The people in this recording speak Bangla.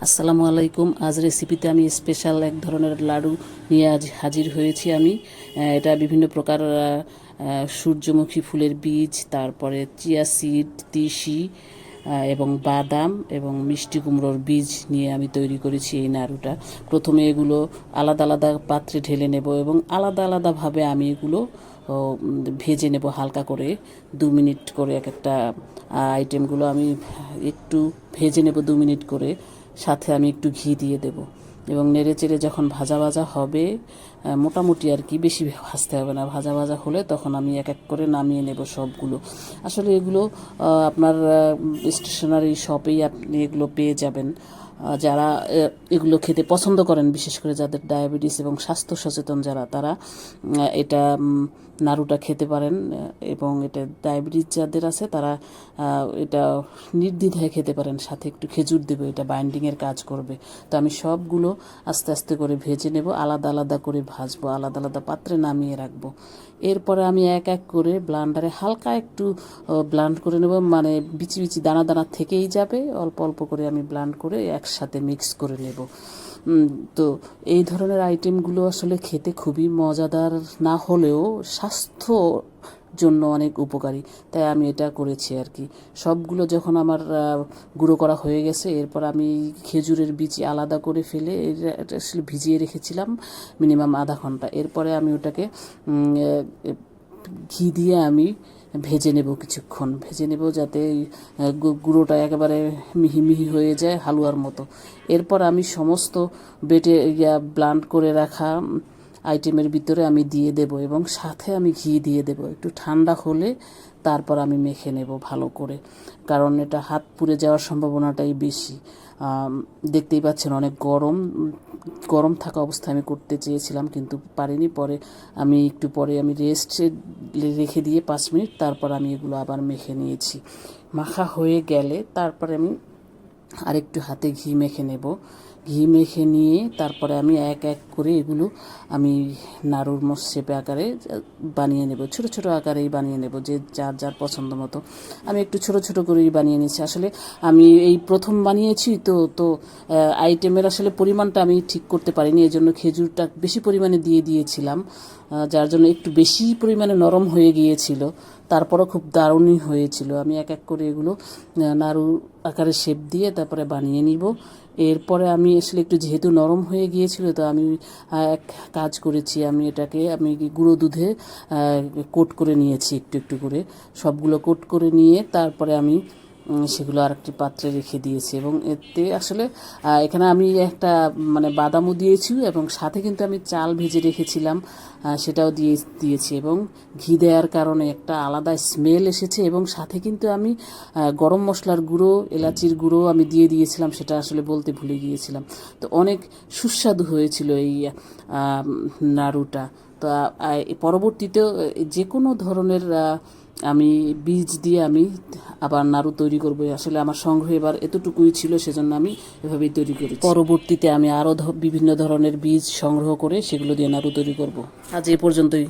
আসসালামু আলাইকুম। আজ রেসিপিতে আমি স্পেশাল এক ধরনের লাড়ু নিয়ে আজ হাজির হয়েছি আমি। এটা বিভিন্ন প্রকার সূর্যমুখী ফুলের বীজ, তারপরে চিয়া সিড, তিসি এবং বাদাম এবং মিষ্টি কুমড়োর বীজ নিয়ে আমি তৈরি করেছি এই নাড়ুটা। প্রথমে এগুলো আলাদা আলাদা পাত্রে ঢেলে নেব এবং আলাদা আলাদাভাবে আমি এগুলো ভেজে নেব হালকা করে 2 মিনিট করে। এক একটা আইটেমগুলো আমি একটু ভেজে নেব 2 মিনিট করে, সাথে আমি একটু ঘি দিয়ে দেব এবং নেড়ে চেড়ে যখন ভাজা ভাজা হবে, মোটামুটি আর কি, বেশি ভাজতে হবে না, ভাজা ভাজা হলে তখন আমি এক এক করে নামিয়ে নেব সবগুলো। আসলে এগুলো আপনার স্টেশনারি শপেই আপনি এগুলো পেয়ে যাবেন। যারা এগুলো খেতে পছন্দ করেন, বিশেষ করে যাদের ডায়াবেটিস এবং স্বাস্থ্য সচেতন যারা, তারা এটা নাড়ুটা খেতে পারেন। এবং এটা ডায়াবেটিস যাদের আছে তারা এটা নির্দ্বিধায় খেতে পারেন। সাথে একটু খেজুর দেবে, এটা বাইন্ডিংয়ের কাজ করবে। তো আমি সবগুলো আস্তে আস্তে করে ভেজে নেব, আলাদা আলাদা করে ভাজবো, আলাদা আলাদা পাত্রে নামিয়ে রাখবো। এরপরে আমি এক এক করে ব্লান্ডারে হালকা একটু ব্লান্ড করে নেব, মানে বিচি বিচি দানা দানা থেকেই যাবে, অল্প অল্প করে আমি ব্লান্ড করে একসাথে মিক্স করে নেব। তো এই ধরনের আইটেমগুলো আসলে খেতে খুবই মজাদার না হলেও স্বাস্থ্য জন্য অনেক উপকারী, তাই আমি এটা করেছি আর কি। সবগুলো যখন আমার গুঁড়ো করা হয়ে গেছে, এরপর আমি খেজুরের বীজ আলাদা করে ফেলে এটা আসলে ভিজিয়ে রেখেছিলাম মিনিমাম আধা ঘন্টা। এরপরে আমি ওটাকে ঘি দিয়ে আমি ভেজে নেব, কিছুক্ষণ ভেজে নেব যাতে গুঁড়োটা একেবারে মিহি মিহি হয়ে যায়, হালুয়ার মতো। এরপর আমি সমস্ত বেটে ব্লান্ড করে রাখা আইটেমের ভিতরে আমি দিয়ে দেব এবং সাথে আমি ঘি দিয়ে দেব। একটু ঠান্ডা হলে তারপর আমি মেখে নেব ভালো করে, কারণ এটা হাত পুড়ে যাওয়ার সম্ভাবনাটাই বেশি। দেখতেই পাচ্ছেন অনেক গরম গরম থাকা অবস্থায় আমি করতে চেয়েছিলাম, কিন্তু পারিনি। পরে আমি একটু পরে আমি রেস্টে রেখে দিয়ে 5 মিনিট তারপর আমি এগুলো আবার মেখে নিয়েছি। মাখা হয়ে গেলে তারপরে আমি আরেকটু হাতে ঘি মেখে নেব। ঘি মেখে নিয়ে তারপরে আমি এক এক করে এগুলো আমি নাড়ুর শেপে আকারে বানিয়ে নেব, ছোট ছোট আকারেই বানিয়ে নেব, যে যার যার পছন্দ মতো। আমি একটু ছোট ছোট করেই বানিয়ে নিচ্ছি। আসলে আমি এই প্রথম বানিয়েছি তো তো আইটেমের আসলে পরিমাণটা আমি ঠিক করতে পারিনি, এই জন্য খেজুরটা বেশি পরিমাণে দিয়ে দিয়েছিলাম, যার জন্য একটু বেশি পরিমাণে নরম হয়ে গিয়েছিল। তারপরও খুব দারুণই হয়েছিল। আমি এক এক করে এগুলো নাড়ু আকারে শেপ দিয়ে তারপরে বানিয়ে নিব। এরপরে আমি আসলে একটু যেহেতু নরম হয়ে গিয়েছিল, তো আমি এক কাজ করেছি, আমি গুঁড়ো দুধে কোট করে নিয়েছি একটু একটু করে। সবগুলো কোট করে নিয়ে তারপরে আমি সেগুলো আরেকটি পাত্রে রেখে দিয়েছি। এবং এতে আসলে এখানে আমি একটা মানে বাদামও দিয়েছি এবং সাথে কিন্তু আমি চাল ভেজে রেখেছিলাম, সেটাও দিয়েছি। এবং ঘি দেওয়ার কারণে একটা আলাদা স্মেল এসেছে এবং সাথে কিন্তু আমি গরম মশলার গুঁড়ো, এলাচির গুঁড়ো আমি দিয়ে দিয়েছিলাম, সেটা আসলে বলতে ভুলে গিয়েছিলাম। তো অনেক সুস্বাদু হয়েছিল এই নাড়ুটা। তো পরবর্তীতেও যে কোনো ধরনের আমি বীজ দিয়ে আমি আবার নাড়ু তৈরি করব। আসলে আমার সংগ্রহ এবার এতটুকুই ছিল, সেজন্য আমি এভাবেই তৈরি করি। পরবর্তীতে আমি আরও বিভিন্ন ধরনের বীজ সংগ্রহ করে সেগুলো দিয়ে নাড়ু তৈরি করব। আজ এ পর্যন্তই।